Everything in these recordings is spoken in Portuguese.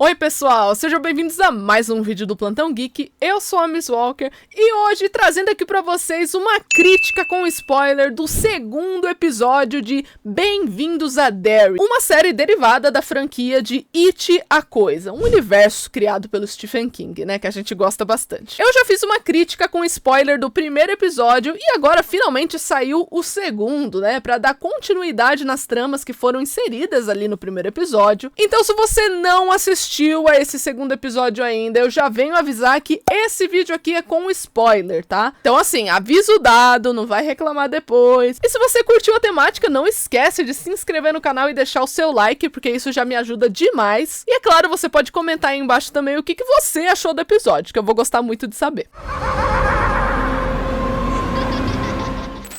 Oi pessoal, sejam bem-vindos a mais um vídeo do Plantão Geek. Eu sou a Miss Walker e hoje trazendo aqui pra vocês uma crítica com spoiler do segundo episódio de Bem-vindos a Derry, uma série derivada da franquia de It, a Coisa, um universo criado pelo Stephen King, né, que a gente gosta bastante. Eu já fiz uma crítica com spoiler do primeiro episódio e agora finalmente saiu o segundo, né, pra dar continuidade nas tramas que foram inseridas ali no primeiro episódio. Então se você não assistiu a esse segundo episódio ainda, eu já venho avisar que esse vídeo aqui é com spoiler, tá? Então assim, aviso dado, não vai reclamar depois. E se você curtiu a temática, não esquece de se inscrever no canal e deixar o seu like, porque isso já me ajuda demais. E é claro, você pode comentar aí embaixo também o que você achou do episódio, que eu vou gostar muito de saber.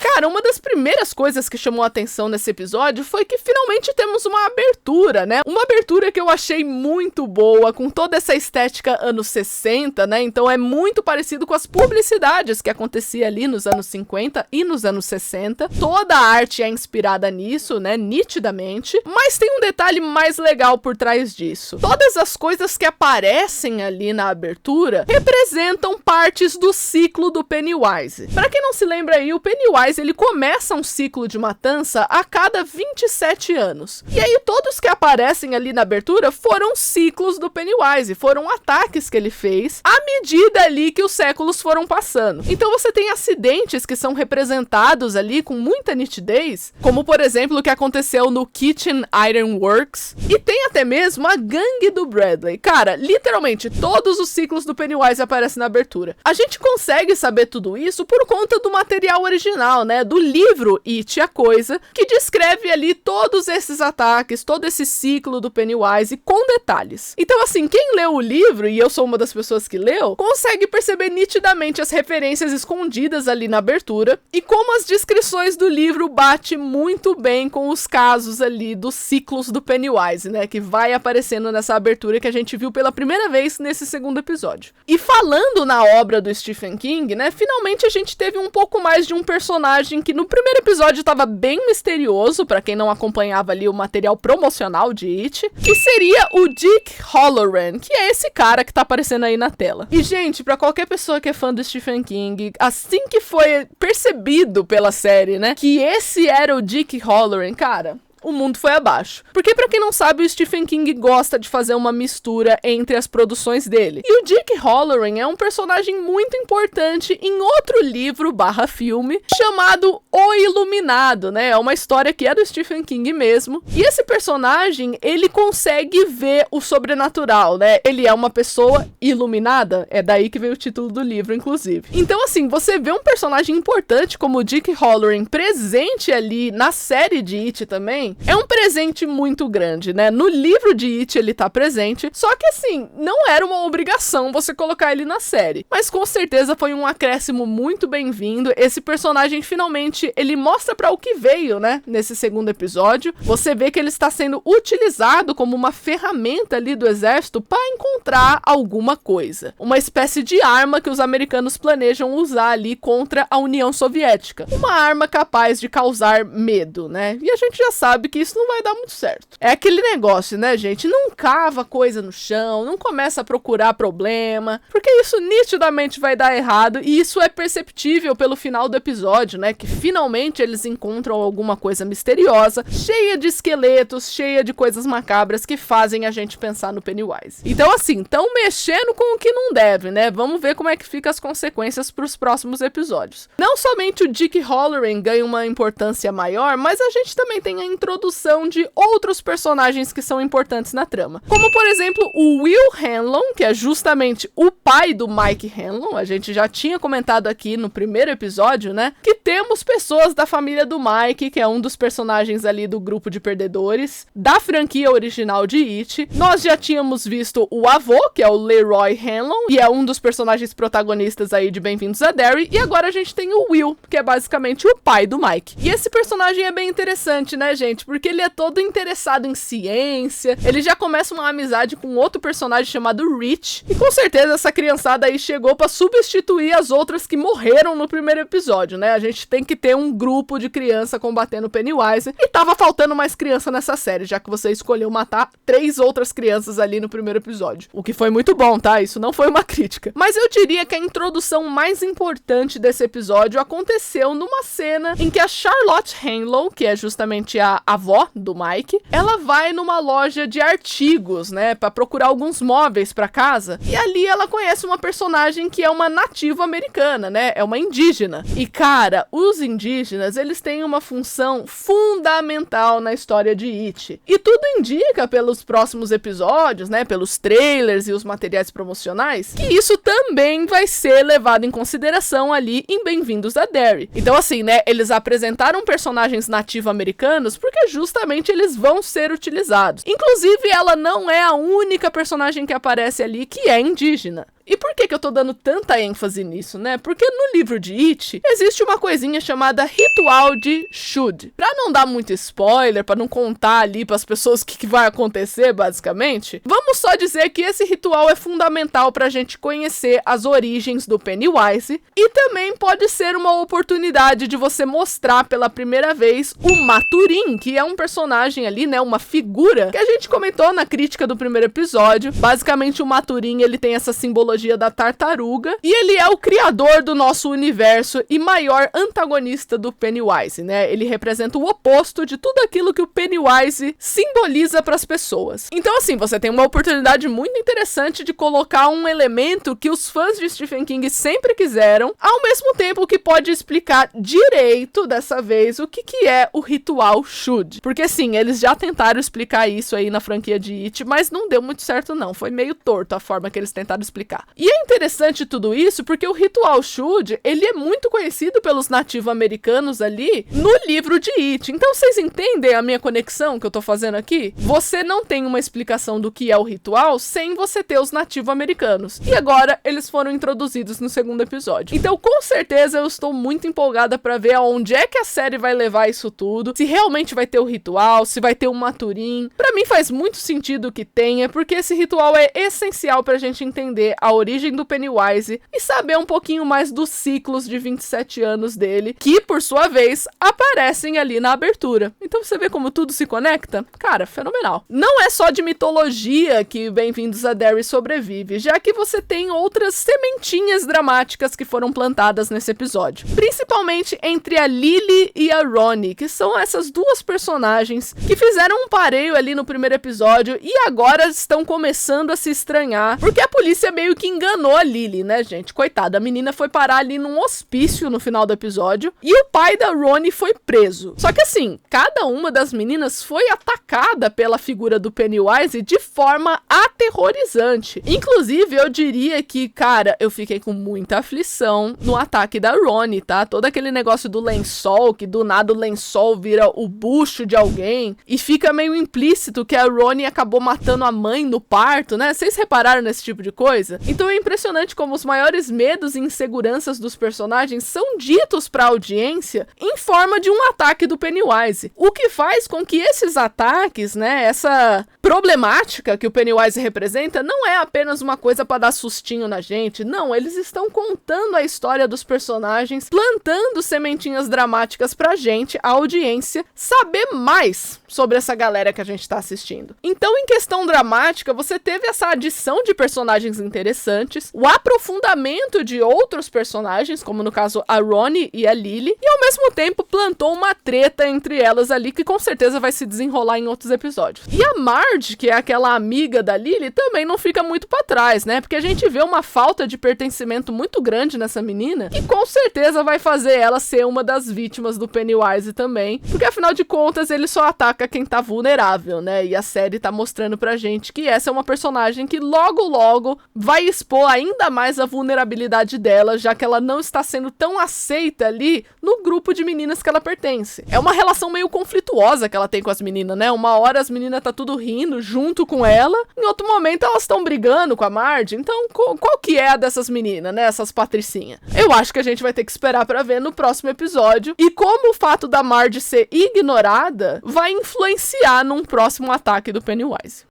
Cara, uma das primeiras coisas que chamou a atenção nesse episódio foi que finalmente temos uma abertura, né? Uma abertura que eu achei muito boa, com toda essa estética anos 60, né? Então é muito parecido com as publicidades que acontecia ali nos anos 50 e nos anos 60. Toda a arte é inspirada nisso, né? Nitidamente. Mas tem um detalhe mais legal por trás disso. Todas as coisas que aparecem ali na abertura representam partes do ciclo do Pennywise. Pra quem não se lembra aí, o Pennywise ele começa um ciclo de matança a cada 27 anos. E aí todos que aparecem ali na abertura foram ciclos do Pennywise, foram ataques que ele fez à medida ali que os séculos foram passando. Então você tem acidentes que são representados ali com muita nitidez, como por exemplo o que aconteceu no Kitchen Iron Works, e tem até mesmo a gangue do Bradley. Cara, literalmente todos os ciclos do Pennywise aparecem na abertura. A gente consegue saber tudo isso por conta do material original, né, do livro It, a Coisa, que descreve ali todos esses ataques, todo esse ciclo do Pennywise com detalhes. Então assim, quem leu o livro, e eu sou uma das pessoas que leu, consegue perceber nitidamente as referências escondidas ali na abertura, e como as descrições do livro bate muito bem com os casos ali dos ciclos do Pennywise, né, que vai aparecendo nessa abertura que a gente viu pela primeira vez nesse segundo episódio. E falando na obra do Stephen King, né, finalmente a gente teve um pouco mais de um personagem que no primeiro episódio estava bem misterioso, pra quem não acompanhava ali o material promocional de It, que seria o Dick Hallorann, que é esse cara que tá aparecendo aí na tela. E gente, pra qualquer pessoa que é fã do Stephen King, assim que foi percebido pela série, né, que esse era o Dick Hallorann, cara, o mundo foi abaixo. Porque pra quem não sabe, o Stephen King gosta de fazer uma mistura entre as produções dele. E o Dick Hallorann é um personagem muito importante em outro livro / filme chamado O Iluminado, né? É uma história que é do Stephen King mesmo. E esse personagem, ele consegue ver o sobrenatural, né? Ele é uma pessoa iluminada. É daí que veio o título do livro, inclusive. Então, assim, você vê um personagem importante como o Dick Hallorann presente ali na série de It também, é um presente muito grande, né? No livro de It ele tá presente, só que assim, não era uma obrigação você colocar ele na série. Mas com certeza foi um acréscimo muito bem-vindo. Esse personagem finalmente, ele mostra pra o que veio, né? Nesse segundo episódio. Você vê que ele está sendo utilizado como uma ferramenta ali do exército para encontrar alguma coisa. Uma espécie de arma que os americanos planejam usar ali contra a União Soviética. Uma arma capaz de causar medo, né? E a gente já sabe que isso não vai dar muito certo. É aquele negócio, né, gente? Não cava coisa no chão, não começa a procurar problema, porque isso nitidamente vai dar errado, e isso é perceptível pelo final do episódio, né? Que finalmente eles encontram alguma coisa misteriosa, cheia de esqueletos, cheia de coisas macabras que fazem a gente pensar no Pennywise. Então, assim, tão mexendo com o que não deve, né? Vamos ver como é que fica as consequências pros próximos episódios. Não somente o Dick Hallorann ganha uma importância maior, mas a gente também tem a introdução de outros personagens que são importantes na trama. Como, por exemplo, o Will Hanlon, que é justamente o pai do Mike Hanlon. A gente já tinha comentado aqui no primeiro episódio, né, que temos pessoas da família do Mike, que é um dos personagens ali do grupo de perdedores da franquia original de It. Nós já tínhamos visto o avô, que é o Leroy Hanlon, e é um dos personagens protagonistas aí de Bem-vindos a Derry. E agora a gente tem o Will, que é basicamente o pai do Mike. E esse personagem é bem interessante, né, gente? gente, porque ele é todo interessado em ciência, ele já começa uma amizade com outro personagem chamado Rich, e com certeza essa criançada aí chegou pra substituir as outras que morreram no primeiro episódio, né? A gente tem que ter um grupo de criança combatendo o Pennywise, e tava faltando mais criança nessa série, já que você escolheu matar 3 outras crianças ali no primeiro episódio, o que foi muito bom, tá? Isso não foi uma crítica. Mas eu diria que a introdução mais importante desse episódio aconteceu numa cena em que a Charlotte Hanlow, que é justamente a avó do Mike, ela vai numa loja de artigos, né, pra procurar alguns móveis pra casa, e ali ela conhece uma personagem que é uma nativa americana, né, é uma indígena. E cara, os indígenas, eles têm uma função fundamental na história de It. E tudo indica pelos próximos episódios, né, pelos trailers e os materiais promocionais, que isso também vai ser levado em consideração ali em Bem-vindos a Derry. Então assim, né, eles apresentaram personagens nativo-americanos porque justamente eles vão ser utilizados. Inclusive, ela não é a única personagem que aparece ali que é indígena. E por que eu tô dando tanta ênfase nisso, né? Porque no livro de It, existe uma coisinha chamada Ritual de Should. Pra não dar muito spoiler, pra não contar ali pras pessoas o que vai acontecer, basicamente, vamos só dizer que esse ritual é fundamental pra gente conhecer as origens do Pennywise, e também pode ser uma oportunidade de você mostrar pela primeira vez o Maturin, que é um personagem ali, né, uma figura que a gente comentou na crítica do primeiro episódio. Basicamente, o Maturin, ele tem essa simbologia da tartaruga, e ele é o criador do nosso universo e maior antagonista do Pennywise, né? Ele representa o oposto de tudo aquilo que o Pennywise simboliza para as pessoas. Então, assim, você tem uma oportunidade muito interessante de colocar um elemento que os fãs de Stephen King sempre quiseram, ao mesmo tempo que pode explicar direito, dessa vez, o que é o ritual Should. Porque, sim, eles já tentaram explicar isso aí na franquia de It, mas não deu muito certo, não. Foi meio torto a forma que eles tentaram explicar. E é interessante tudo isso porque o ritual Should, ele é muito conhecido pelos nativo-americanos ali no livro de It. Então vocês entendem a minha conexão que eu tô fazendo aqui? Você não tem uma explicação do que é o ritual sem você ter os nativo-americanos. E agora eles foram introduzidos no segundo episódio. Então com certeza eu estou muito empolgada pra ver aonde é que a série vai levar isso tudo. Se realmente vai ter o ritual, se vai ter o Maturin. Pra mim faz muito sentido que tenha, porque esse ritual é essencial pra gente entender a origem do Pennywise e saber um pouquinho mais dos ciclos de 27 anos dele, que por sua vez aparecem ali na abertura. Então você vê como tudo se conecta? Cara, fenomenal. Não é só de mitologia que Bem-vindos a Derry sobrevive, já que você tem outras sementinhas dramáticas que foram plantadas nesse episódio. Principalmente entre a Lily e a Ronnie, que são essas duas personagens que fizeram um pareio ali no primeiro episódio e agora estão começando a se estranhar, porque a polícia meio que enganou a Lily, né, gente? Coitada, a menina foi parar ali num hospício no final do episódio e o pai da Ronnie foi preso. Só que assim, cada uma das meninas foi atacada pela figura do Pennywise de forma aterrorizante. Inclusive, eu diria que, cara, eu fiquei com muita aflição no ataque da Ronnie, tá? Todo aquele negócio do lençol, que do nada o lençol vira o bucho de alguém e fica meio implícito que a Ronnie acabou matando a mãe no parto, né? Vocês repararam nesse tipo de coisa? Então é impressionante como os maiores medos e inseguranças dos personagens são ditos para a audiência em forma de um ataque do Pennywise. O que faz com que esses ataques, né, essa problemática que o Pennywise representa, não é apenas uma coisa para dar sustinho na gente. Não, eles estão contando a história dos personagens, plantando sementinhas dramáticas pra gente, a audiência, saber mais sobre essa galera que a gente tá assistindo. Então, em questão dramática, você teve essa adição de personagens interessantes, o aprofundamento de outros personagens, como no caso a Ronnie e a Lily, e ao mesmo tempo plantou uma treta entre elas ali que com certeza vai se desenrolar em outros episódios. E a Marge, que é aquela amiga da Lily, também não fica muito pra trás, né? Porque a gente vê uma falta de pertencimento muito grande nessa menina, que com certeza vai fazer ela ser uma das vítimas do Pennywise também, porque afinal de contas ele só ataca quem tá vulnerável, né? E a série tá mostrando pra gente que essa é uma personagem que logo vai expor ainda mais a vulnerabilidade dela, já que ela não está sendo tão aceita ali no grupo de meninas que ela pertence. É uma relação meio conflituosa que ela tem com as meninas, né? Uma hora as meninas tá tudo rindo junto com ela, em outro momento elas estão brigando com a Marge. Então, qual que é a dessas meninas, né? Essas patricinhas. Eu acho que a gente vai ter que esperar pra ver no próximo episódio e como o fato da Marge ser ignorada vai influenciar num próximo ataque do Pennywise.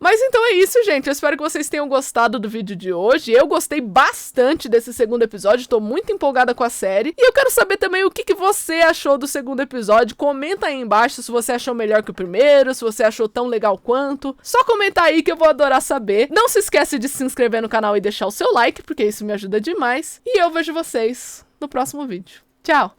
Mas então é isso, gente. Eu espero que vocês tenham gostado do vídeo de hoje. Eu gostei bastante desse segundo episódio, tô muito empolgada com a série. E eu quero saber também o que você achou do segundo episódio. Comenta aí embaixo se você achou melhor que o primeiro, se você achou tão legal quanto. Só comenta aí que eu vou adorar saber. Não se esquece de se inscrever no canal e deixar o seu like, porque isso me ajuda demais. E eu vejo vocês no próximo vídeo. Tchau!